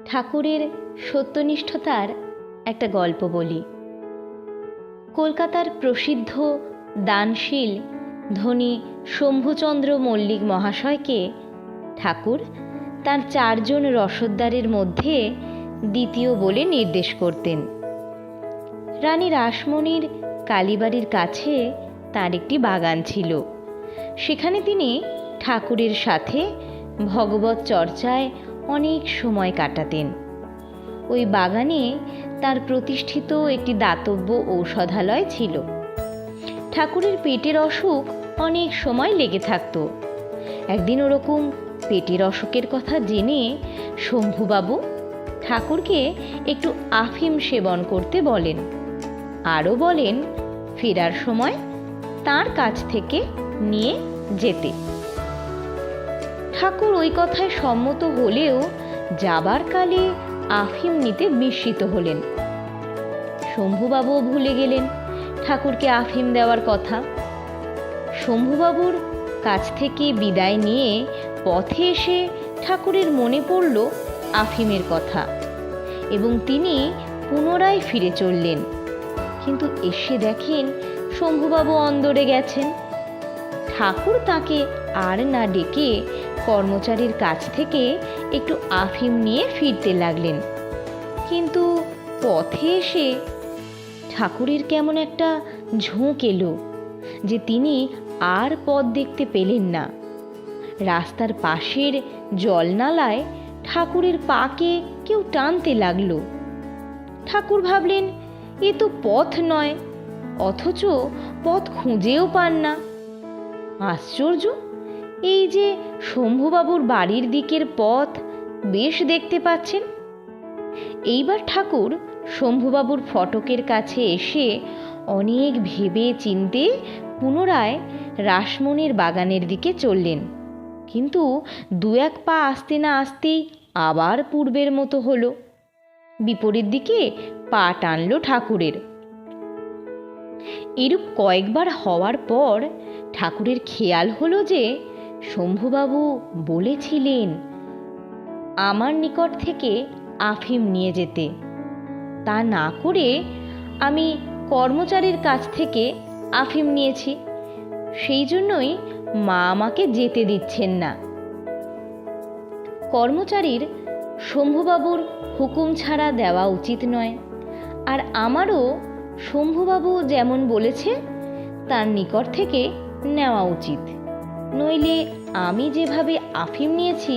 ঠাকুরের সত্যনিষ্ঠতার একটা গল্প বলি। কলকাতার প্রসিদ্ধ দানশীল ধনী শম্ভুচন্দ্র মল্লিক মহাশয়কে ঠাকুর তার 4 জন রসদদারের মধ্যে দ্বিতীয় বলে নির্দেশ করতেন। রানী রাসমণির কালীবাড়ির কাছে তার একটি বাগান ছিল। সেখানে তিনি ঠাকুরের সাথে ভগবত চর্চায় অনেক সময় কাটাতেন। ওই বাগানে তার প্রতিষ্ঠিত একটি দাতব্য ঔষধালয় ছিল। ঠাকুরের পেটের অসুখ অনেক সময় লেগে থাকতো। একদিন ওরকম পেটের অসুখের কথা জেনে শম্ভুবাবু ঠাকুরকে একটু আফিম সেবন করতে বলেন। আরও বলেন ফেরার সময় তার কাছ থেকে নিয়ে যেতে। ঠাকুর ওই কথায় সম্মত হলেও যাবার কালে আফিম নিতে বিস্মিত হলেন। শম্ভুবাবুও ভুলে গেলেন ঠাকুরকে আফিম দেওয়ার কথা। শম্ভুবাবুর কাছ থেকে বিদায় নিয়ে পথে এসে ঠাকুরের মনে পড়ল আফিমের কথা এবং তিনি পুনরায় ফিরে চললেন। কিন্তু এসে দেখেন শম্ভুবাবু অন্দরে গেছেন। ঠাকুর তাকে আর না ডেকে কর্মচারীর কাছ থেকে একটু আফিম নিয়ে ফিরতে লাগলেন। কিন্তু পথে এসে ঠাকুরের কেমন একটা ঝোঁক এলো যে তিনি আর পথ দেখতে পেলেন না। রাস্তার পাশের জলনালায় ঠাকুরের পাকে কেউ টানতে লাগলো। ঠাকুর ভাবলেন এ তো পথ নয়, অথচ পথ খুঁজেও পান না। আশ্চর্য, এই যে শম্ভুবাবুর বাড়ির দিকের পথ বেশ দেখতে পাচ্ছেন। এইবার ঠাকুর শম্ভুবাবুর ফটকের কাছে এসে অনেক ভেবে চিনতে পুনরায় রাসমণির বাগানের দিকে চললেন। কিন্তু 2-1 পা আসতে না আসতেই আবার পূর্বের মতো হলো। বিপরীত দিকে পা টানল ঠাকুরের। এরূপ কয়েকবার হওয়ার পর ঠাকুরের খেয়াল হলো যে শম্ভুবাবু বলেছিলেন আমার নিকট থেকে আফিম নিয়ে যেতে। তা না করে আমি কর্মচারীর কাছ থেকে আফিম নিয়েছি, সেই জন্যই মা আমাকে যেতে দিচ্ছেন না। কর্মচারীর শম্ভুবাবুর হুকুম ছাড়া দেওয়া উচিত নয়, আর আমারও শম্ভুবাবু যেমন বলেছে তার নিকট থেকে নেওয়া উচিত। নইলে আমি যেভাবে আফিম নিয়েছি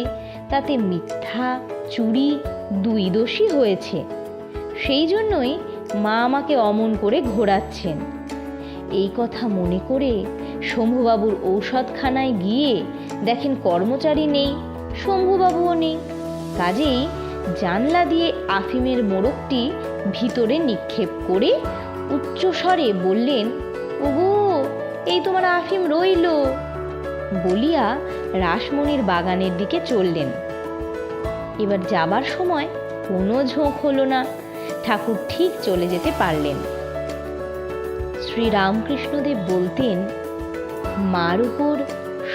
তাতে মিথ্যা চুরি 2 দোষী হয়েছে। সেই জন্যই মা আমাকে অমন করে ঘোরাচ্ছেন। এই কথা মনে করে শম্ভুবাবুর ঔষধখানায় গিয়ে দেখেন কর্মচারী নেই, শম্ভুবাবুও নেই। কাজেই জানলা দিয়ে আফিমের মোড়কটি ভিতরে নিক্ষেপ করে উচ্চস্বরে বললেন, ওগো এই তোমার আফিম রইল, বলিয়া রাসমণির বাগানের দিকে চললেন। এবার যাবার সময় কোনো ঝোঁক হলো না, ঠাকুর ঠিক চলে যেতে পারলেন। শ্রীরামকৃষ্ণদেব বলতেন, মার উপর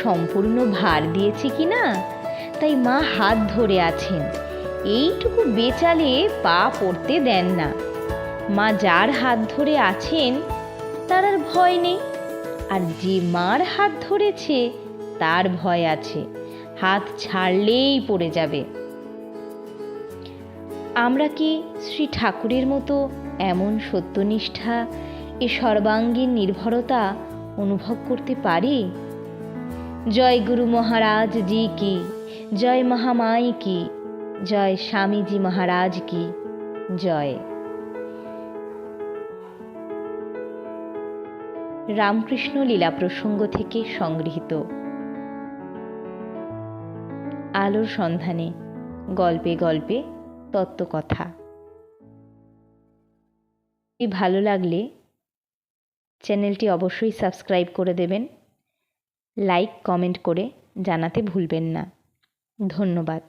সম্পূর্ণ ভার দিয়েছি কিনা, তাই মা হাত ধরে আছেন, এইটুকু বেচালে পা পড়তে দেন না। মা যার হাত ধরে আছেন তার আর ভয় নেই, আর যে মার হাত ধরেছে তার ভয় আছে, হাত ছাড়লেই পড়ে যাবে। আমরা কি শ্রী ঠাকুরের মতো এমন সত্যনিষ্ঠা এ সর্বাঙ্গীন নির্ভরতা অনুভব করতে পারি? জয় গুরু মহারাজ জি কি, জয় মহামাই কি, জয় স্বামীজি মহারাজ কি জয়। রামকৃষ্ণ লীলা প্রসঙ্গ থেকে সংগৃহীত। আলোর সন্ধানে, গল্পে গল্পে তত্ত্বকথা। ভালো লাগলে চ্যানেলটি অবশ্যই সাবস্ক্রাইব করে দেবেন। লাইক কমেন্ট করে জানাতে ভুলবেন না। ধন্যবাদ।